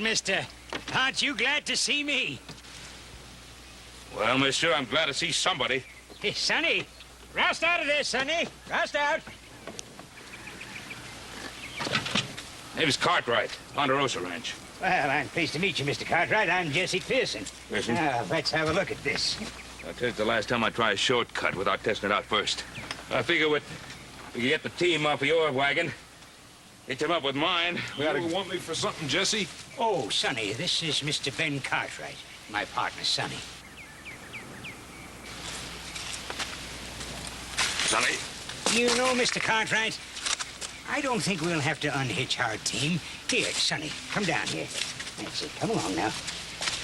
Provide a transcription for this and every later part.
mister. Aren't you glad to see me? Well, mister, I'm glad to see somebody. Hey, Sonny, roust out of there, Sonny. Roust out. Name's Cartwright, Ponderosa Ranch. Well, I'm pleased to meet you, Mr. Cartwright. I'm Jesse Pearson. Pearson? Now, let's have a look at this. I tell you, it's the last time I try a shortcut without testing it out first. I figure we can get the team off of your wagon, hitch them up with mine. You want me for something, Jesse? Oh, Sonny, this is Mr. Ben Cartwright, my partner, Sonny. Sonny? You know, Mr. Cartwright, I don't think we'll have to unhitch our team. Here, Sonny, come down here. That's it. Come along now.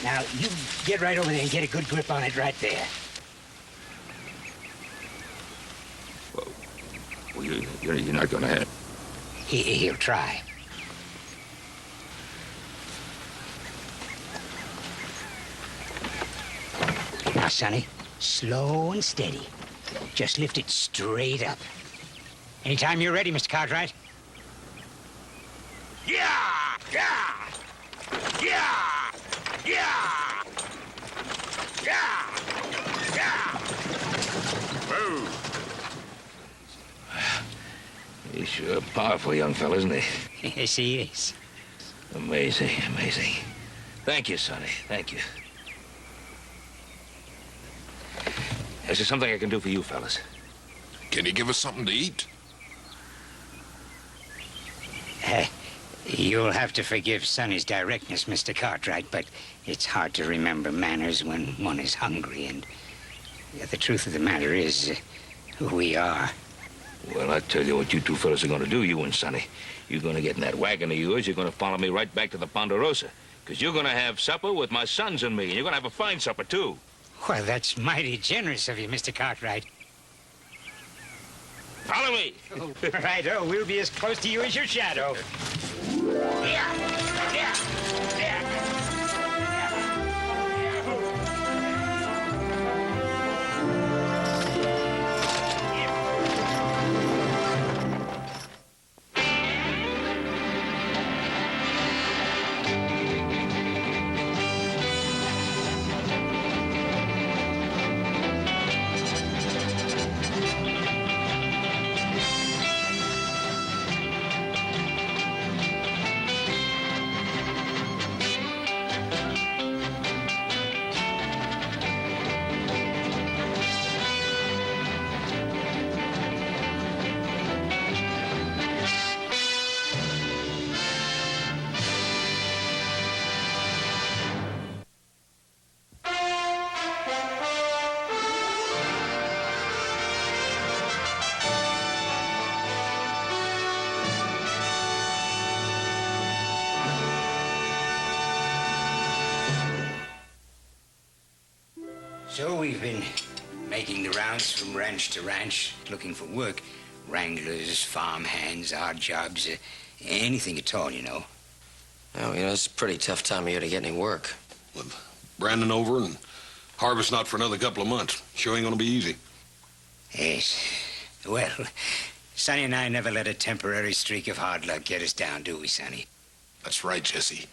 Now, you get right over there and get a good grip on it right there. Well, you're not going to have... He'll try. Now, Sonny, slow and steady. Just lift it straight up. Anytime you're ready, Mr. Cartwright. Yeah! Yeah! Yeah! Yeah! Yeah! Yeah! Whoa! He's sure a powerful young fellow, isn't he? Yes, he is. Amazing, amazing. Thank you, Sonny. Thank you. Is there something I can do for you fellas? Can you give us something to eat? You'll have to forgive Sonny's directness, Mr. Cartwright, but it's hard to remember manners when one is hungry, and the truth of the matter is, we are. Well, I tell you what you two fellas are going to do, you and Sonny. You're going to get in that wagon of yours. You're going to follow me right back to the Ponderosa, because you're going to have supper with my sons and me, and you're going to have a fine supper, too. Well, that's mighty generous of you, Mr. Cartwright. Follow me. Oh, righto, we'll be as close to you as your shadow. Yeah, yeah, yeah. So we've been making the rounds from ranch to ranch, looking for work. Wranglers, farm hands, odd jobs, anything at all, you know. Well, it's a pretty tough time of year to get any work. With Brandon over and harvest not for another couple of months. Sure ain't gonna be easy. Yes. Well, Sonny and I never let a temporary streak of hard luck get us down, do we, Sonny? That's right, Jesse.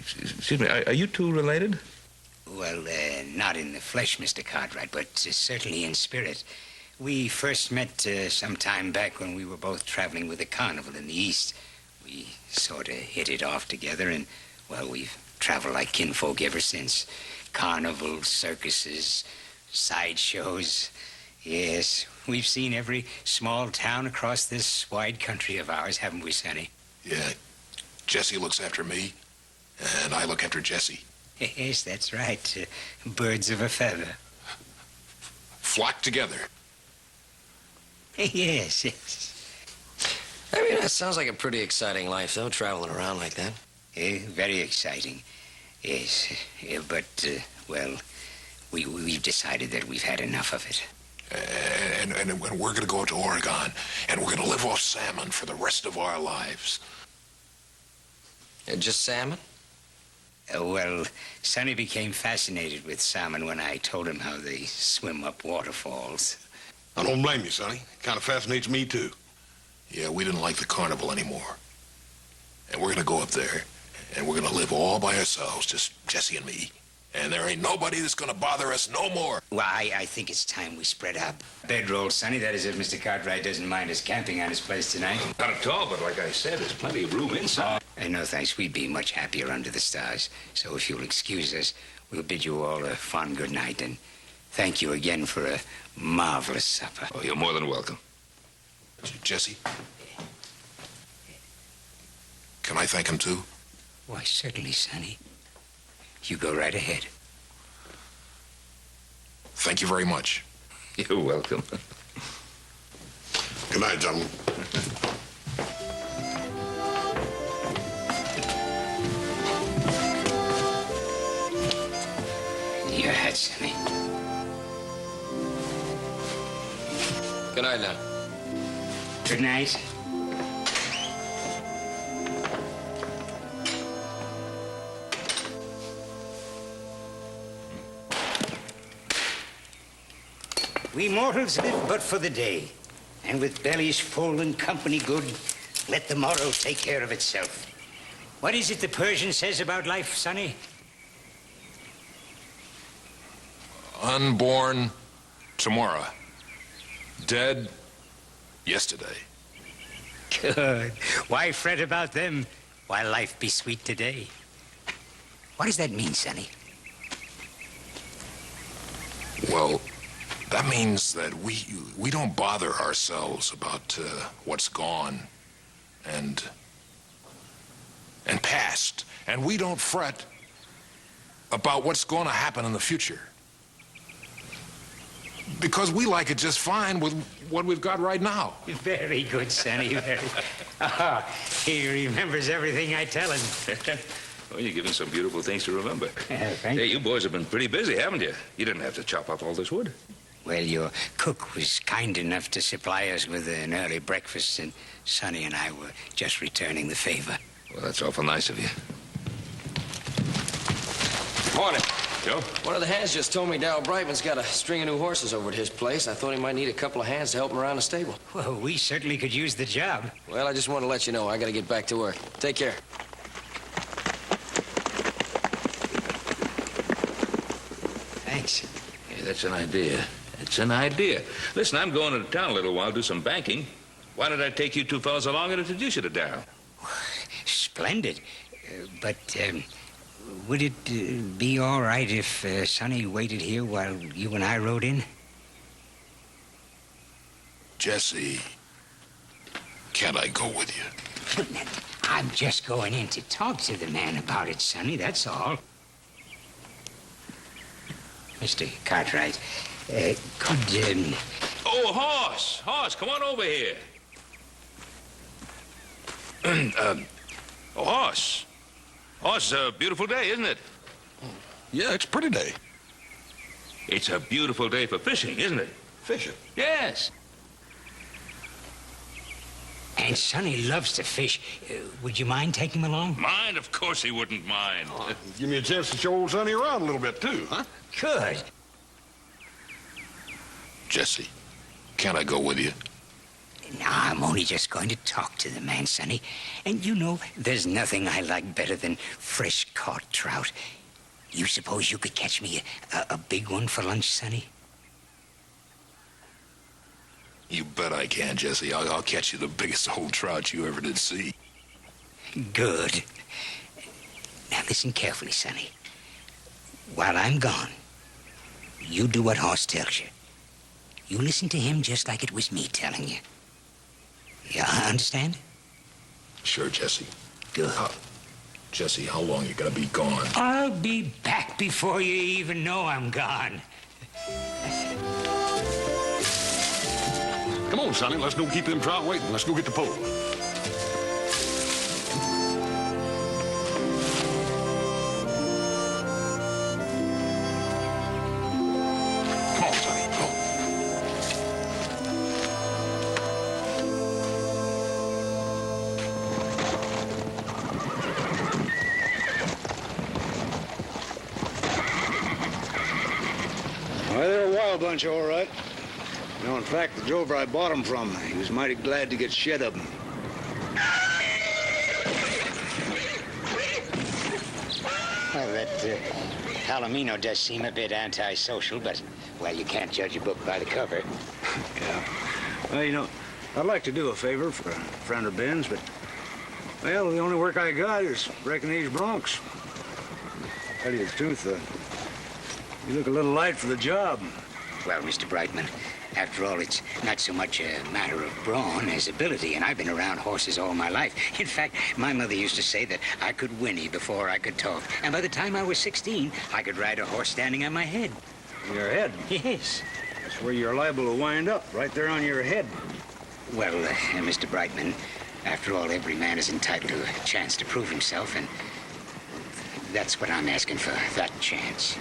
Excuse me, are you two related? Well, not in the flesh, Mr. Cartwright, but certainly in spirit. We first met some time back when we were both traveling with a carnival in the East. We sort of hit it off together, and, well, we've traveled like kinfolk ever since. Carnivals, circuses, sideshows. Yes, we've seen every small town across this wide country of ours, haven't we, Sonny? Yeah, Jesse looks after me, and I look after Jesse. Yes, that's right. Birds of a feather. Flock together. Yes, yes. I mean, that sounds like a pretty exciting life, though, traveling around like that. Very exciting. Yes, but, well, we've decided that we've had enough of it. And we're going to go to Oregon, and we're going to live off salmon for the rest of our lives. Just salmon? Well, Sonny became fascinated with salmon when I told him how they swim up waterfalls. I don't blame you, Sonny. It kind of fascinates me, too. Yeah, we didn't like the carnival anymore. And we're going to go up there, and we're gonna live all by ourselves, just Jesse and me. And there ain't nobody that's gonna bother us no more. Well, I think it's time we spread up. Bedroll, Sonny. That is if Mr. Cartwright doesn't mind us camping on his place tonight. Not at all, but like I said, there's plenty of room inside. No, thanks. We'd be much happier under the stars. So if you'll excuse us, we'll bid you all a fond good night, and thank you again for a marvelous supper. Oh, you're more than welcome. Jesse? Can I thank him too? Why, certainly, Sonny. You go right ahead. Thank you very much. You're welcome. Good night, gentlemen. Your hat, Sonny. Good night now. Good night. We mortals live but for the day, and with bellies full and company good, let the morrow take care of itself. What is it the Persian says about life, Sonny? Unborn tomorrow. Dead yesterday. Good. Why fret about them while life be sweet today? What does that mean, Sonny? Well, that means that we don't bother ourselves about what's gone and past, and we don't fret about what's going to happen in the future. Because we like it just fine with what we've got right now. Very good, Sonny, very. Oh, he remembers everything I tell him. Well, you're giving some beautiful things to remember. Thank Hey, you. you boys have been pretty busy, haven't you? You didn't have to chop up all this wood. Well, your cook was kind enough to supply us with an early breakfast, and Sonny and I were just returning the favor. Well, that's awful nice of you. Morning. Joe? One of the hands just told me Darryl Brightman's got a string of new horses over at his place. I thought he might need a couple of hands to help him around the stable. Well, we certainly could use the job. Well, I just want to let you know I got to get back to work. Take care. Thanks. Yeah, that's an idea. It's an idea. Listen, I'm going into town a little while, do some banking. Why don't I take you two fellas along and introduce you to Darryl? Splendid. But would it be all right if Sonny waited here while you and I rode in? Jesse, can't I go with you? But I'm just going in to talk to the man about it, Sonny, that's all. Mr. Cartwright, could, Oh, Horse! Horse, come on over here. Oh, Horse. Horse, it's a beautiful day, isn't it? Yeah, it's a pretty day. It's a beautiful day for fishing, isn't it? Fishing. Yes. And Sonny loves to fish. Would you mind taking him along? Mind? Of course he wouldn't mind. Give me a chance to show old Sonny around a little bit, too, huh? Good. Jesse, can't I go with you? Now, I'm only just going to talk to the man, Sonny. And you know, there's nothing I like better than fresh-caught trout. You suppose you could catch me a big one for lunch, Sonny? You bet I can, Jesse. I'll catch you the biggest old trout you ever did see. Good. Now, listen carefully, Sonny. While I'm gone, you do what Horse tells you. You listen to him just like it was me telling you. You understand? Sure, Jesse. Good. Jesse, how long you gonna be gone? I'll be back before you even know I'm gone. Come on, Sonny, let's go keep them trout waiting. Let's go get the pole. Come on, Sonny. Come on. Well, they're a wild bunch, all right. You know, in fact, the drover I bought them from, he was mighty glad to get shed of them. Palomino does seem a bit antisocial, but, well, you can't judge a book by the cover. Yeah. Well, you know, I'd like to do a favor for a friend of Ben's, but, well, the only work I got is wrecking these broncs. Tell you the truth, you look a little light for the job. Well, Mr. Brightman, after all, it's not so much a matter of brawn as ability, and I've been around horses all my life. In fact, my mother used to say that I could whinny before I could talk, and by the time I was 16, I could ride a horse standing on my head. Your head? Yes. That's where you're liable to wind up, right there on your head. Well, Mr. Brightman, after all, every man is entitled to a chance to prove himself, and that's what I'm asking for, that chance.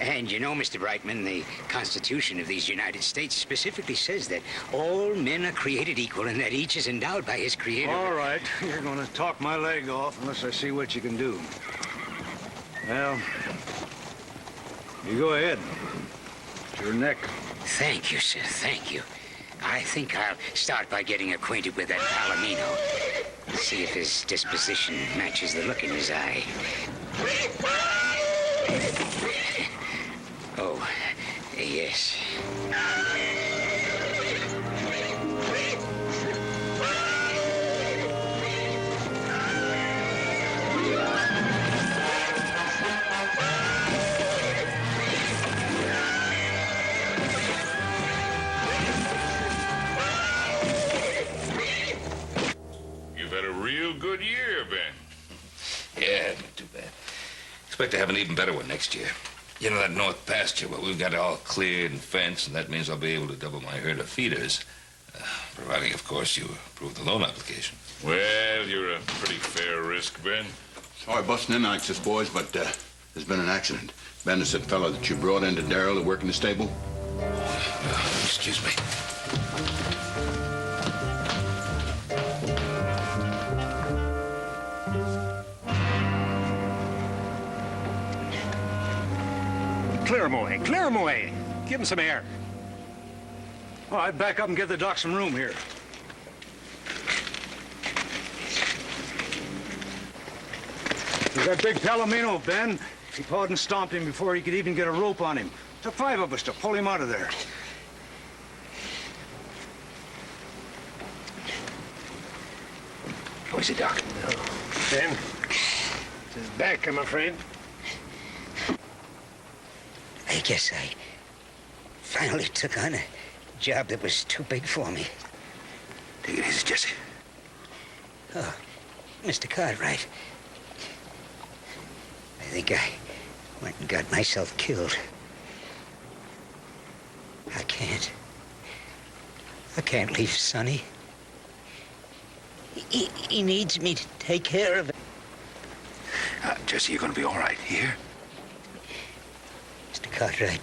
And you know, Mr. Brightman, the Constitution of these United States specifically says that all men are created equal and that each is endowed by his creator. All right, you're going to talk my leg off unless I see what you can do. Well, you go ahead. It's your neck. Thank you, sir, thank you. I think I'll start by getting acquainted with that Palomino. See if his disposition matches the look in his eye. Oh, yes. You've had a real good year, Ben. Yeah, not too bad. Expect to have an even better one next year. You know that north pasture, well, we've got it all cleared and fenced, and that means I'll be able to double my herd of feeders. Providing, of course, you approve the loan application. Well, you're a pretty fair risk, Ben. Sorry busting in like this, boys, but there's been an accident. Ben is that fellow that you brought into Darrell to work in the stable. Excuse me. Clear him away. Clear him away. Give him some air. All right, back up and give the doc some room here. There's that big Palomino, Ben. He pawed and stomped him before he could even get a rope on him. Took 5 of us to pull him out of there. How is it, Doc? Ben, his back, I'm afraid. I guess I finally took on a job that was too big for me. Take it easy, Jesse. Oh, Mr. Cartwright. I think I went and got myself killed. I can't leave Sonny. He needs me to take care of it. Jesse, you're going to be all right. Here? Mr. Cartwright.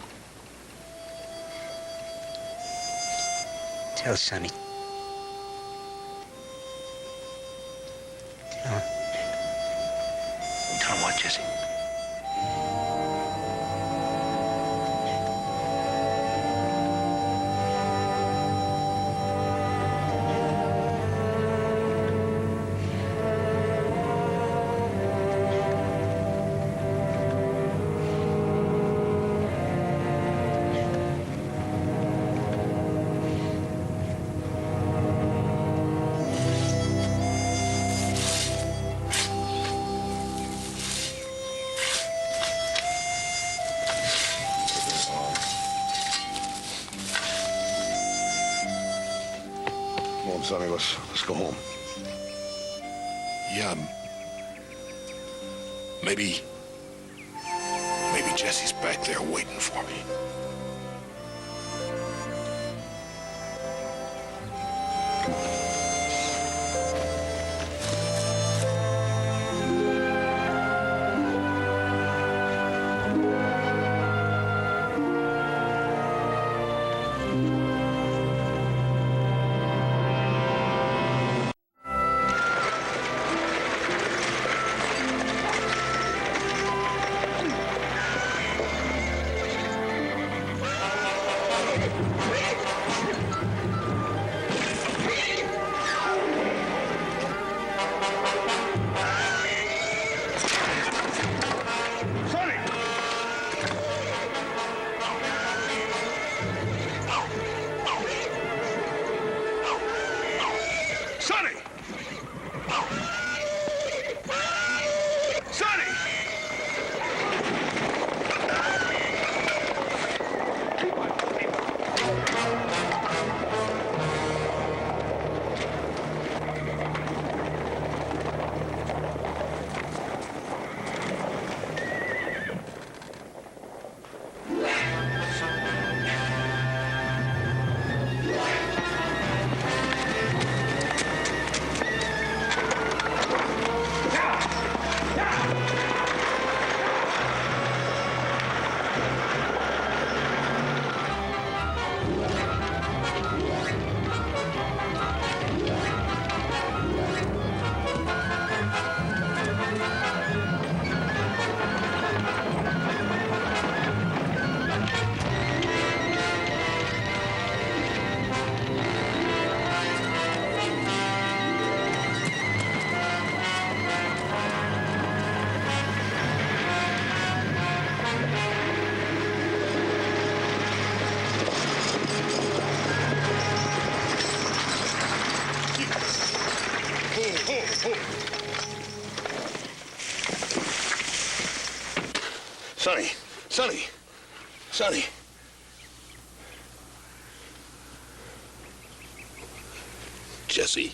Tell Sonny. Tell him. Tell him what, Jesse? Come on, Sonny, let's go home. Yeah, maybe Jesse's back there waiting for me. Sonny. Sonny. Sonny. Jesse.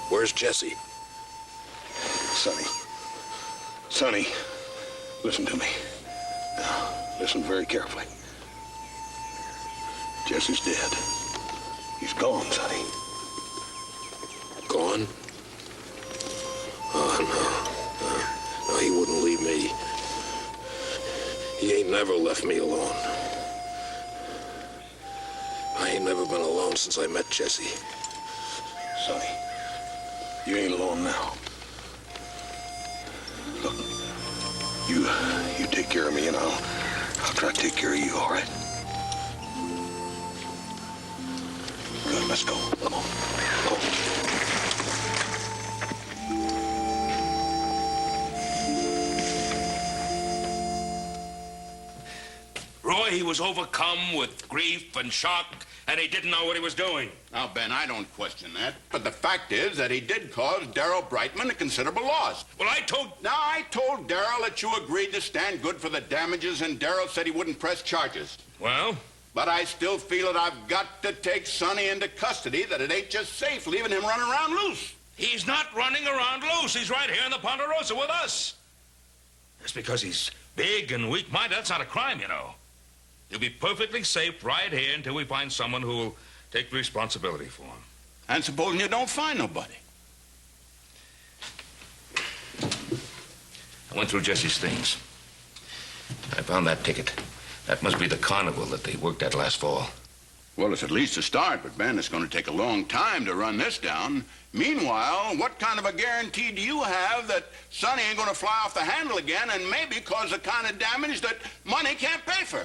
Where's Jesse? Sonny. Sonny, listen to me. Now, listen very carefully. Jesse's dead. He's gone, Sonny. Gone? Oh, no. No, he wouldn't leave me. He ain't never left me alone. I ain't never been alone since I met Jesse. Sonny, you ain't alone now. Look, you take care of me, and I'll try to take care of you, all right? Good, let's go. Come on. Come on. Roy, he was overcome with grief and shock, and he didn't know what he was doing. Now, Ben, I don't question that. But the fact is that he did cause Darrell Brightman a considerable loss. Well, I told Darrell that you agreed to stand good for the damages, and Darrell said he wouldn't press charges. Well? But I still feel that I've got to take Sonny into custody, that it ain't just safe leaving him running around loose. He's not running around loose. He's right here in the Ponderosa with us. Just because he's big and weak-minded, that's not a crime, you know. He'll be perfectly safe right here until we find someone who will take responsibility for him. And supposing you don't find nobody? I went through Jesse's things. I found that ticket. That must be the carnival that they worked at last fall. Well, it's at least a start, but, Ben, it's going to take a long time to run this down. Meanwhile, what kind of a guarantee do you have that Sonny ain't going to fly off the handle again and maybe cause the kind of damage that money can't pay for?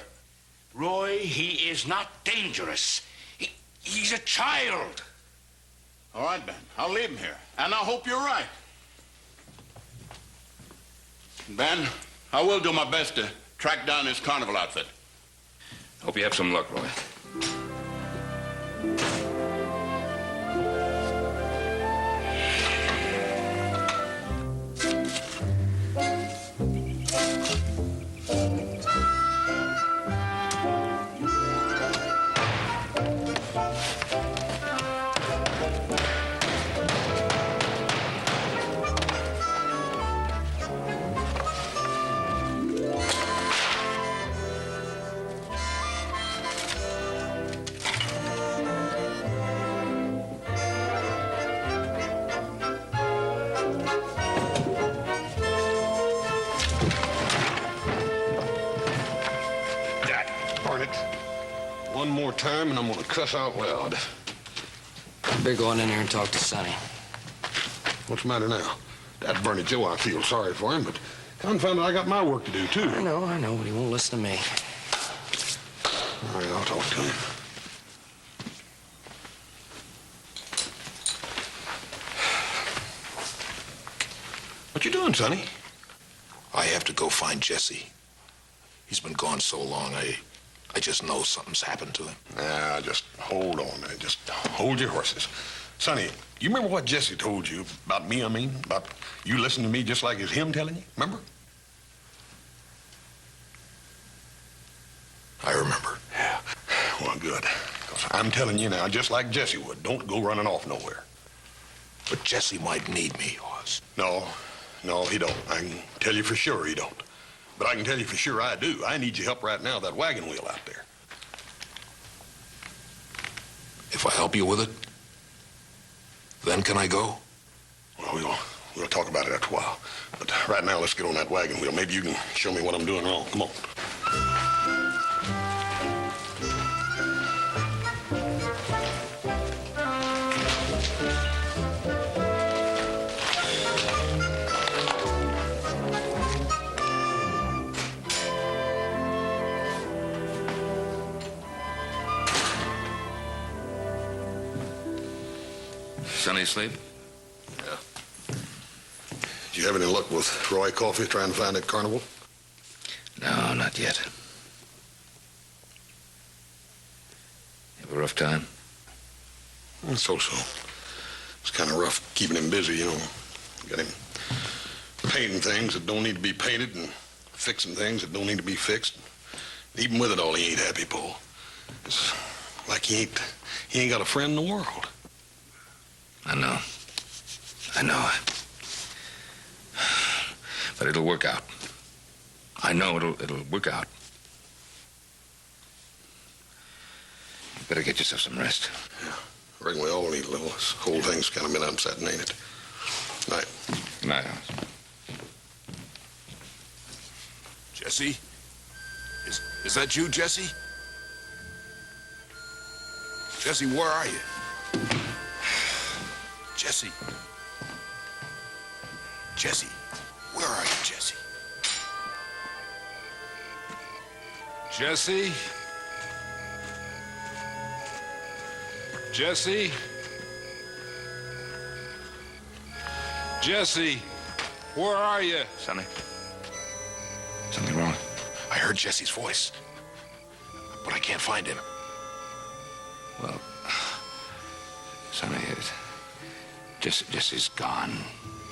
Roy, he is not dangerous. He's a child. All right, Ben, I'll leave him here, and I hope you're right. Ben, I will do my best to track down this carnival outfit. Hope you have some luck, Roy. One more time, and I'm gonna cuss out loud. Better go on in there and talk to Sonny. What's the matter now? That Bernie Joe, I feel sorry for him, but confound it, I got my work to do, too. I know, but he won't listen to me. All right, I'll talk to him. What you doing, Sonny? I have to go find Jesse. He's been gone so long, I just know something's happened to him. Now, just hold on there. Just hold your horses. Sonny, you remember what Jesse told you about me, about you listening to me just like it's him telling you? Remember? I remember. Yeah. Well, good. 'Cause I'm telling you now, just like Jesse would, don't go running off nowhere. But Jesse might need me, Hoss. No, he don't. I can tell you for sure he don't. But I can tell you for sure I do. I need your help right now, that wagon wheel out there. If I help you with it, then can I go? Well, we'll talk about it after a while. But right now, let's get on that wagon wheel. Maybe you can show me what I'm doing wrong. Come on. Sonny asleep? Yeah. Did you have any luck with Roy Coffey trying to find that carnival? No, not yet. Have a rough time? So-so. It's kind of rough keeping him busy, you know. Got him painting things that don't need to be painted and fixing things that don't need to be fixed. Even with it all, he ain't happy, Paul. It's like he ain't got a friend in the world. I know. But it'll work out. I know it'll work out. You better get yourself some rest. Yeah, I reckon we all need a little. This whole thing's kind of been upsetting, ain't it? Night. Good night, Alice. Jesse? Is that you, Jesse? Jesse, where are you? Jesse. Jesse, where are you, Jesse? Jesse? Jesse? Jesse, where are you? Sonny. Something wrong? I heard Jesse's voice, but I can't find him. Well, Sonny, Jesse's gone.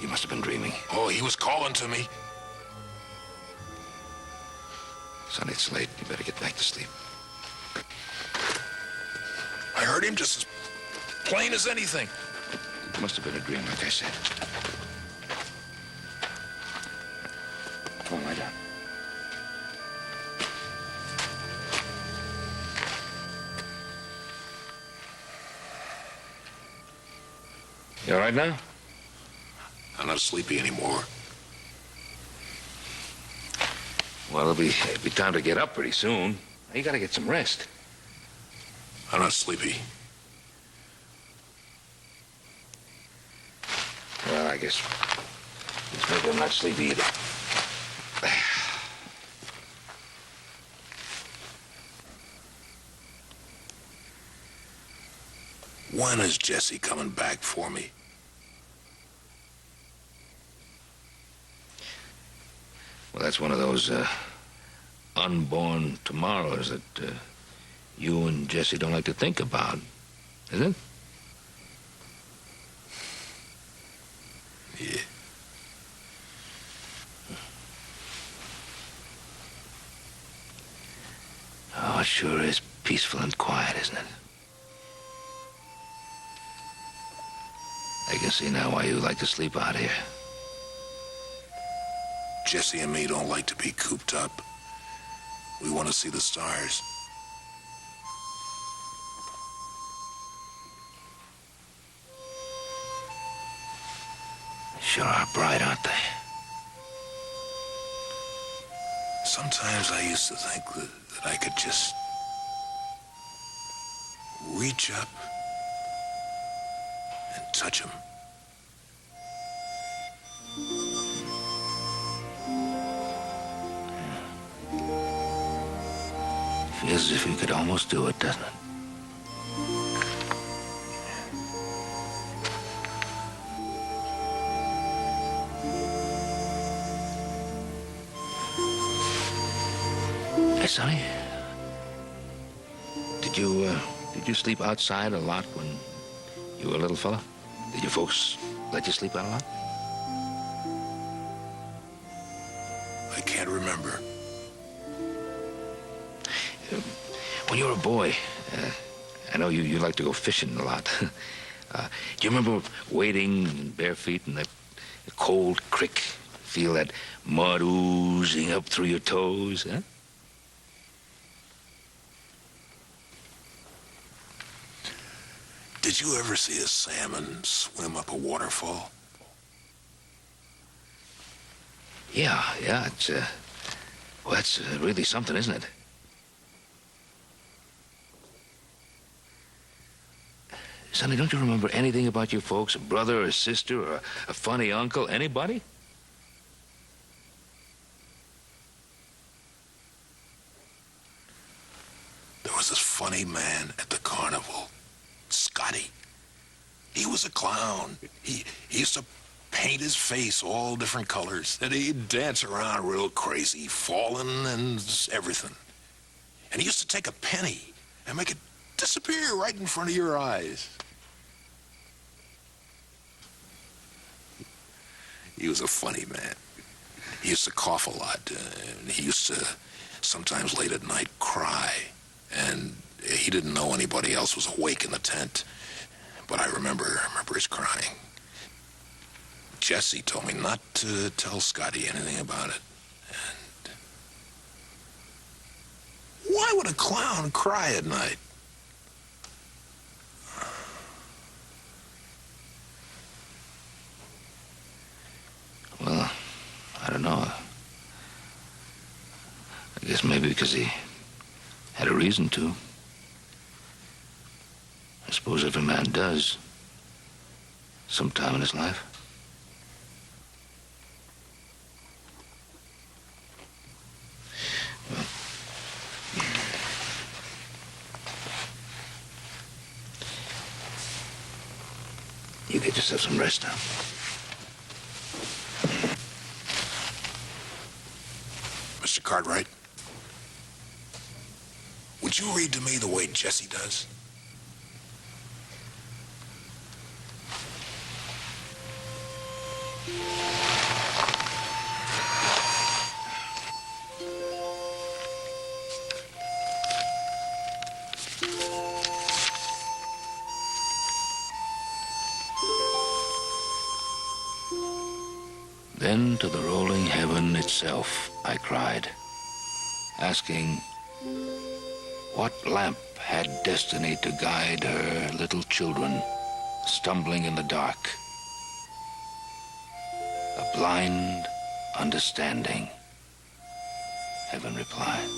You must have been dreaming. Oh, he was calling to me. Sonny, it's late. You better get back to sleep. I heard him just as plain as anything. It must have been a dream, like I said. Come on, lie down. You all right now? I'm not sleepy anymore. Well, it'll be time to get up pretty soon. You gotta get some rest. I'm not sleepy. Well, I guess maybe I'm not sleepy either. When is Jesse coming back for me? Well, that's one of those unborn tomorrows that you and Jesse don't like to think about, is it? Yeah. Oh, it sure is peaceful and quiet, isn't it? I can see now why you like to sleep out here. Jesse and me don't like to be cooped up. We want to see the stars. They sure are bright, aren't they? Sometimes I used to think that I could just reach up and touch them. Feels as if you could almost do it, doesn't it? Hey, Sonny. Did you sleep outside a lot when you were a little fella? Did your folks let you sleep out a lot? I can't remember. When you were a boy, I know you like to go fishing a lot. Do you remember wading in bare feet in the cold creek? Feel that mud oozing up through your toes, huh? Did you ever see a salmon swim up a waterfall? Yeah, it's, well, that's really something, isn't it? Sonny, don't you remember anything about your folks? A brother or a sister or a funny uncle? Anybody? There was this funny man at the carnival, Scotty. He was a clown. He used to paint his face all different colors, and he'd dance around real crazy, falling and everything. And he used to take a penny and make it disappear right in front of your eyes. He was a funny man. He used to cough a lot. And he used to sometimes late at night cry. And he didn't know anybody else was awake in the tent. But I remember his crying. Jesse told me not to tell Scotty anything about it. And why would a clown cry at night? Well, I don't know. I guess maybe because he had a reason to. I suppose every man does, sometime in his life. Well, you get yourself some rest now. Mr. Cartwright, would you read to me the way Jesse does? Then to the rolling heaven itself I cried, asking what lamp had destiny to guide her little children stumbling in the dark. A blind understanding, heaven replied.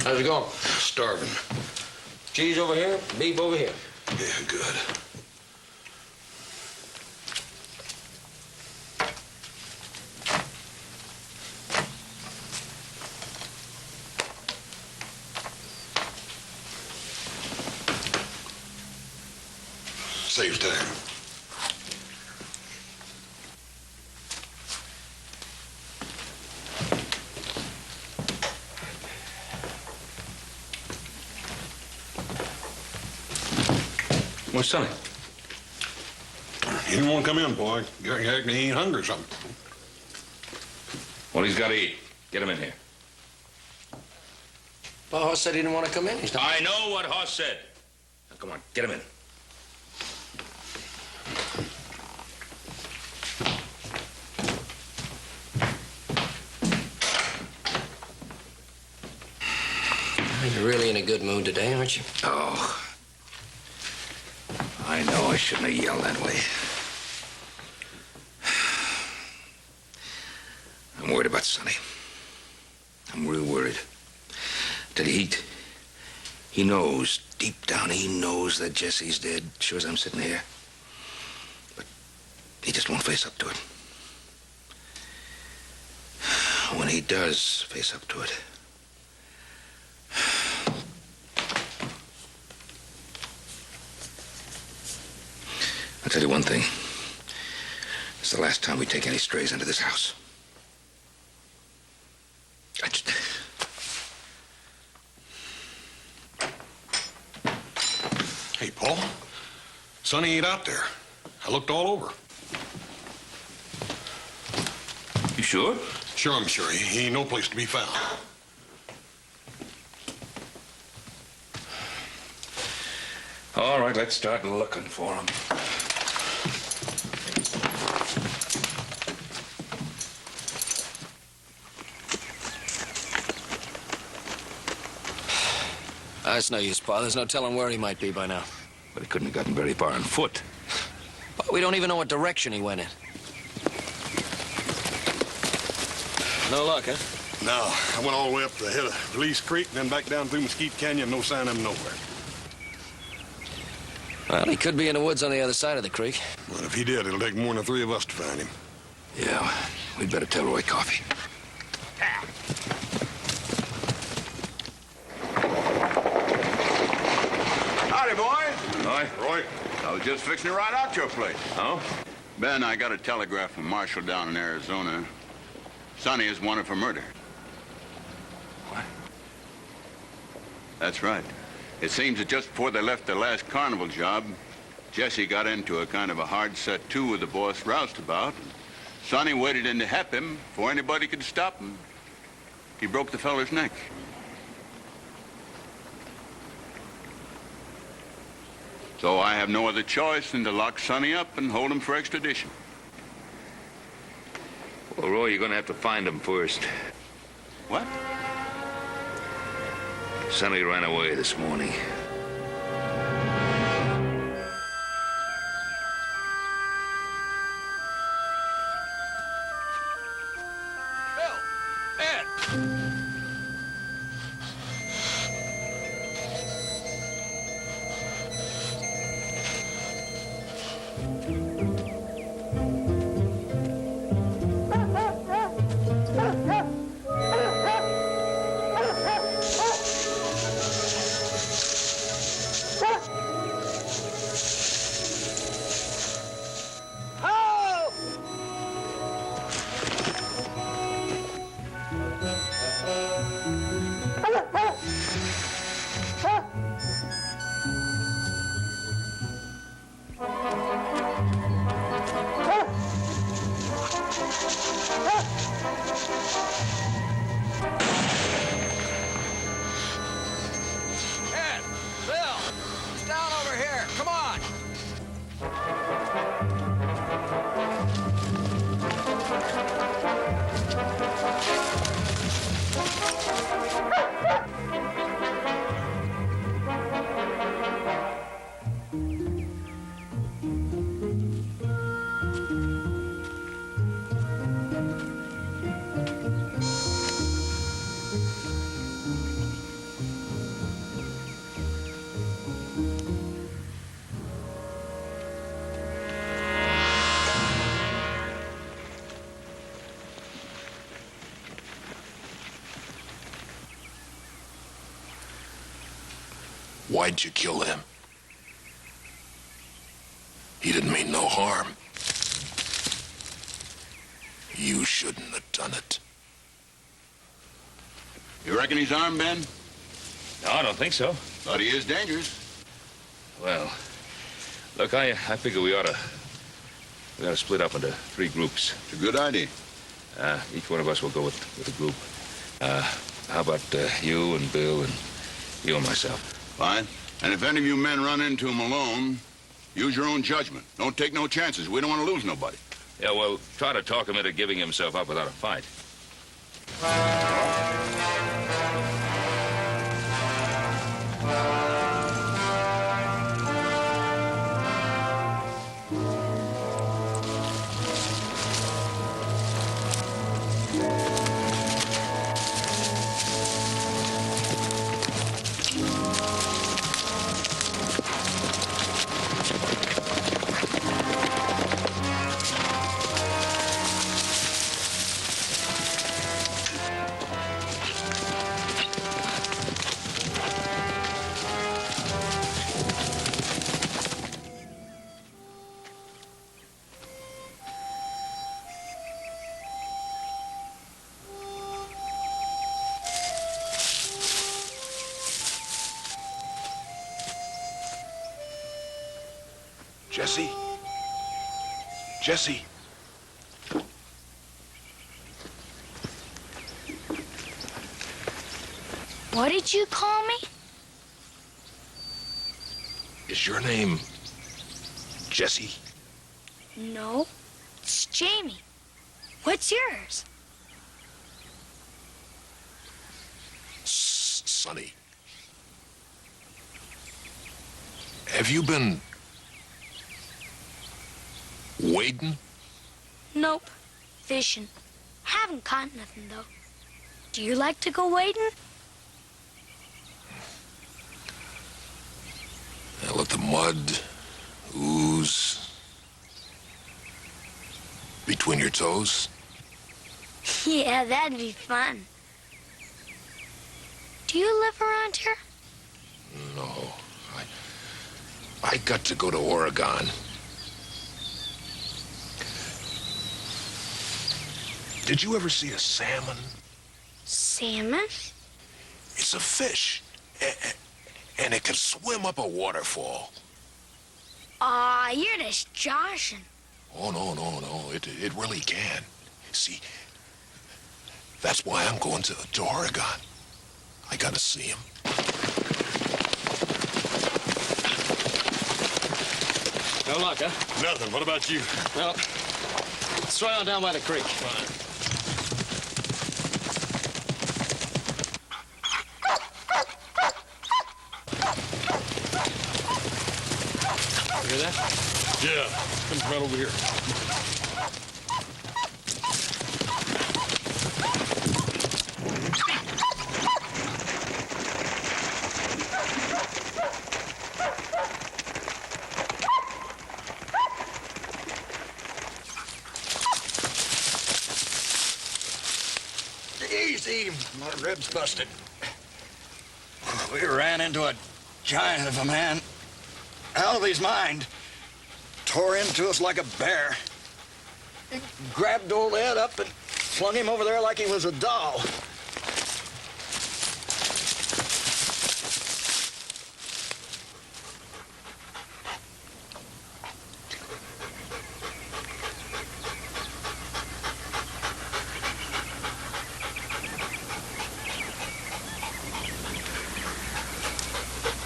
How's it going? Starving. Cheese over here, beef over here. Yeah, good. Saves time. Where's Sonny? He didn't want to come in, boy. He ain't hungry or something. Well, he's got to eat. Get him in here. Well, Hoss said he didn't want to come in. He's not... I know what Hoss said. Now, come on, get him in. You're really in a good mood today, aren't you? Oh. I know I shouldn't have yelled that way. I'm worried about Sonny. I'm real worried. Did he knows, deep down, he knows that Jesse's dead, sure as I'm sitting here. But he just won't face up to it. When he does face up to it, I'll tell you one thing. It's the last time we take any strays into this house. Hey, Paul. Sonny ain't out there. I looked all over. You sure? Sure, I'm sure. He ain't no place to be found. All right, let's start looking for him. It's no use, Pa. There's no telling where he might be by now. But he couldn't have gotten very far on foot. But we don't even know what direction he went in. No luck, huh? No, I went all the way up the head of Police Creek, then back down through Mesquite Canyon. No sign of him nowhere. Well, he could be in the woods on the other side of the creek. Well, if he did, it'll take more than the three of us to find him. Yeah, we'd better tell Roy Coffee. Howdy, boys. Roy? Roy? I was just fixing to ride out your place. Oh? Ben, I got a telegraph from Marshall down in Arizona. Sonny is wanted for murder. What? That's right. It seems that just before they left their last carnival job, Jesse got into a kind of a hard set to with the boss roustabout. Sonny waded in to help him before anybody could stop him. He broke the feller's neck. So I have no other choice than to lock Sonny up and hold him for extradition. Well, Roy, you're going to have to find him first. What? Sonny ran away this morning. Why'd you kill him? He didn't mean no harm. You shouldn't have done it. You reckon he's armed, Ben? No, I don't think so. But he is dangerous. Well, look, I figure we ought to split up into 3 groups. It's a good idea. Each one of us will go with a group. How about you and Bill and you and myself? Fine. And if any of you men run into him alone, use your own judgment. Don't take no chances. We don't want to lose nobody. Yeah, well, try to talk him into giving himself up without a fight. Jesse? Jesse? What did you call me? Is your name Jesse? No, it's Jamie. What's yours? Sonny. Have you been wading? Nope, fishing. Haven't caught nothing, though. Do you like to go wading? Let the mud ooze between your toes? Yeah, that'd be fun. Do you live around here? No. I got to go to Oregon. Did you ever see a salmon? Salmon? It's a fish. And it can swim up a waterfall. Aw, you're just joshing. Oh, no. It really can. See, that's why I'm going to Oregon. I gotta see him. No luck, huh? Nothing. What about you? Well, let's try on down by the creek. You hear that? Yeah. Comes right over here. Easy, my ribs busted. We ran into a giant of a man out of his mind. Tore into us like a bear. He grabbed old Ed up and flung him over there like he was a doll.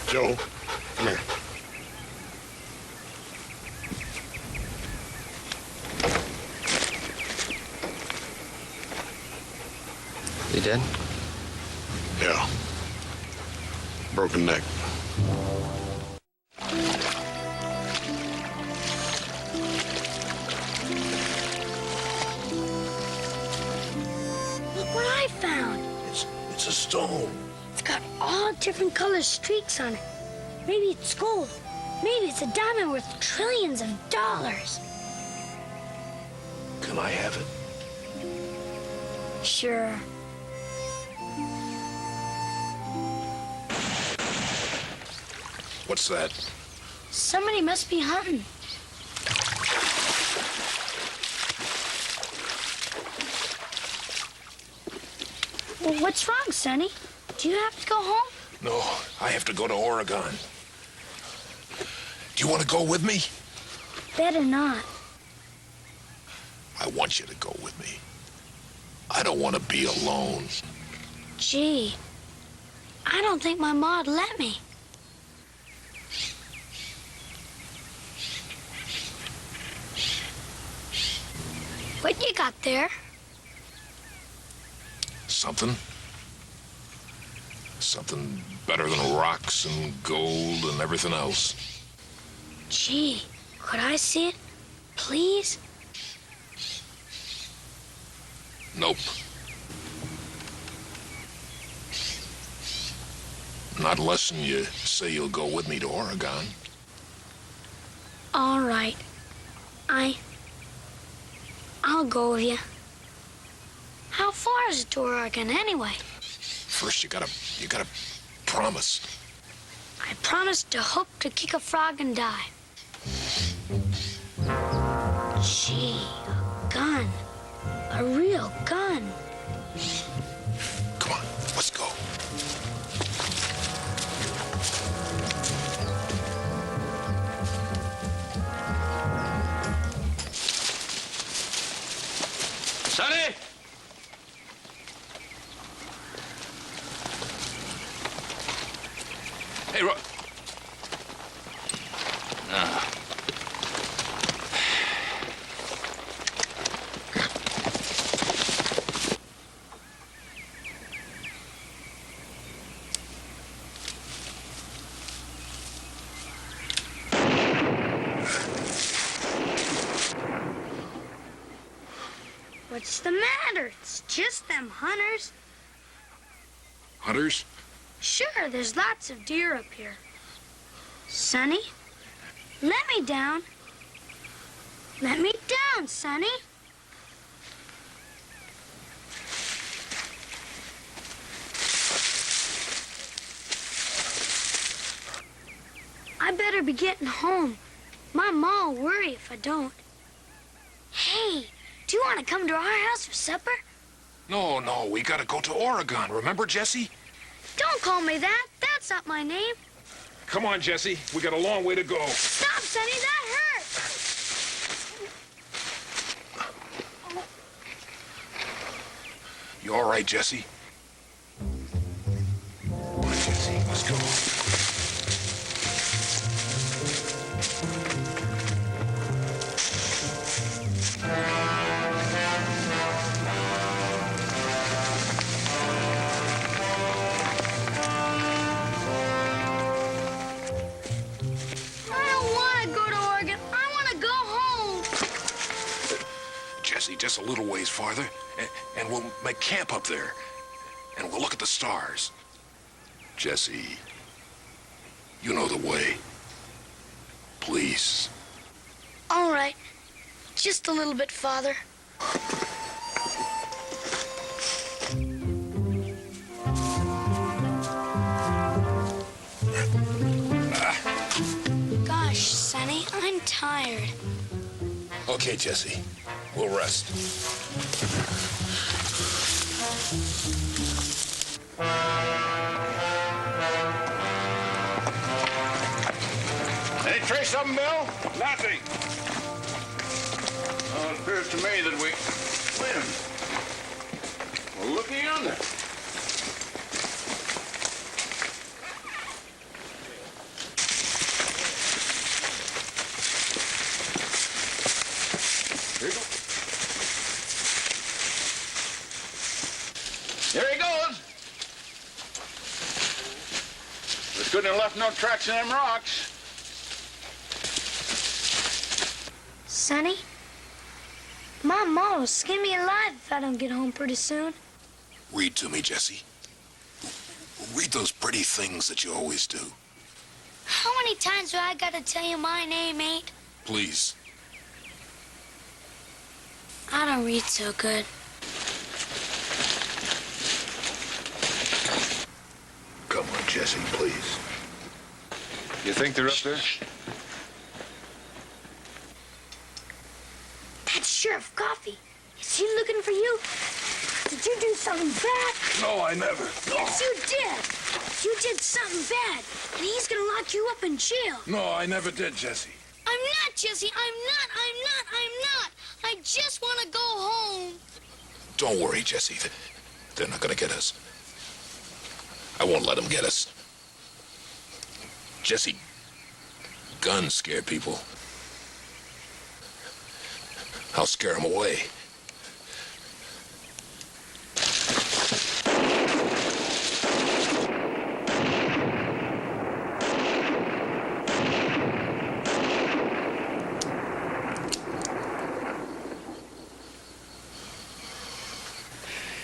Joe, come here. You dead? Yeah. Broken neck. Look what I found. It's a stone. It's got all different color streaks on it. Maybe it's gold. Maybe it's a diamond worth trillions of dollars. Can I have it? Sure. What's that? Somebody must be hunting. Well, what's wrong, Sonny? Do you have to go home? No, I have to go to Oregon. Do you want to go with me? Better not. I want you to go with me. I don't want to be alone. Gee, I don't think my ma'd let me. What you got there? Something? Something better than rocks and gold and everything else. Gee, could I see it? Please? Nope. Not unless you say you'll go with me to Oregon. All right. I'll go with you. How far is it to Oregon anyway? First, you gotta promise. I promised to hope to kick a frog and die. Gee, a gun. A real gun. Come on, let's go. Sonny! Hey, Ah. What's the matter? It's just them hunters. Hunters? Sure, there's lots of deer up here. Sonny, let me down. Let me down, Sonny. I better be getting home. My ma will worry if I don't. Hey, do you want to come to our house for supper? No, we gotta go to Oregon. Remember, Jesse? Don't call me that. That's not my name. Come on, Jesse. We got a long way to go. Stop, Sonny. That hurts. You all right, Jesse? Come on, Jesse. Let's go. Just a little ways farther, and we'll make camp up there. And we'll look at the stars. Jesse, you know the way. Please. All right. Just a little bit farther. Gosh, Sonny, I'm tired. Okay, Jesse. We'll rest. Any trace of them, Bill? Nothing. Well, it appears to me that we win. Well, looky yonder. Here he goes. This couldn't have left no tracks in them rocks. Sonny, my ma will skin me alive if I don't get home pretty soon. Read to me, Jesse. Read those pretty things that you always do. How many times do I gotta tell you my name ain't? Please. I don't read so good. Come on, Jesse, please. You think they're up there? That's Sheriff Coffee. Is he looking for you? Did you do something bad? No, I never. Yes, you did. You did something bad, and he's gonna lock you up in jail. No, I never did, Jesse. I'm not, Jesse. I'm not. I just want to go home. Don't worry, Jesse. They're not gonna get us. I won't let them get us. Jesse, guns scare people. I'll scare them away.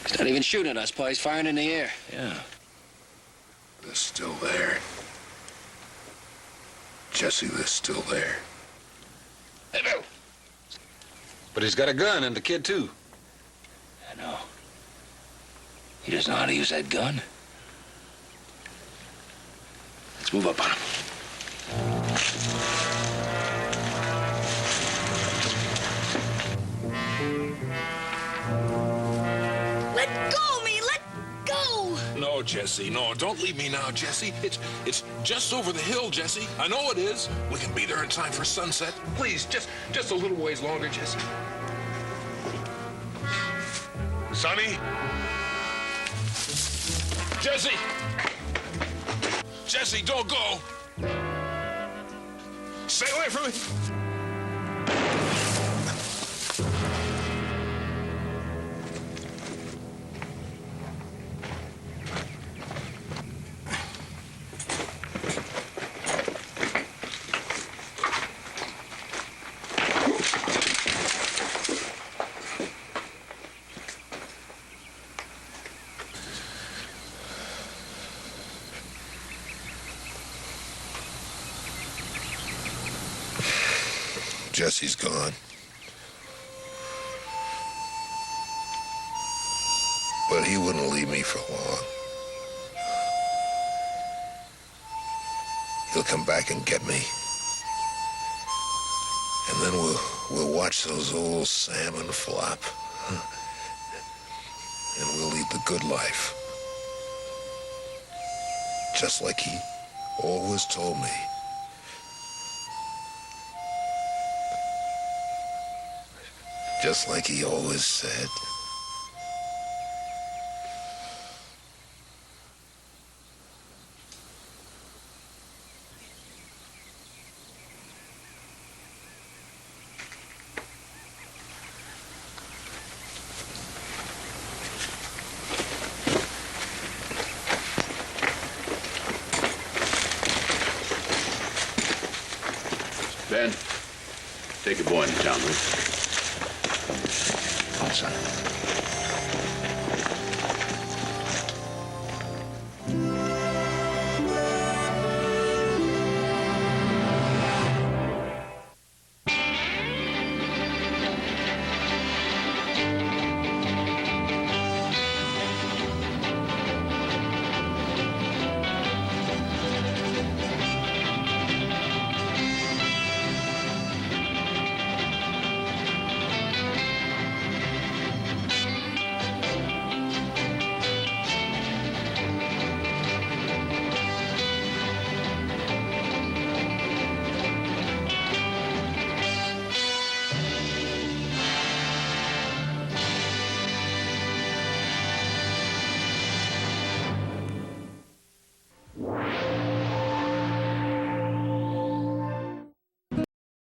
He's not even shooting at us, Pa. He's firing in the air. Yeah. They're still there. Jesse, they're still there. Hey, Bill. But he's got a gun and the kid, too. I know. He doesn't know how to use that gun. Let's move up on him. Let go of me. Let go. No, Jesse, no. Don't leave me now, Jesse. It's just over the hill, Jesse. I know it is. We can be there in time for sunset. Please, just a little ways longer, Jesse. Sonny? Jesse! Jesse, don't go. Stay away from me. Jesse's gone. But he wouldn't leave me for long. He'll come back and get me. And then we'll watch those old salmon flop. And we'll lead the good life. Just like he always told me. Just like he always said. Ben, take your boy into town, will you? Son.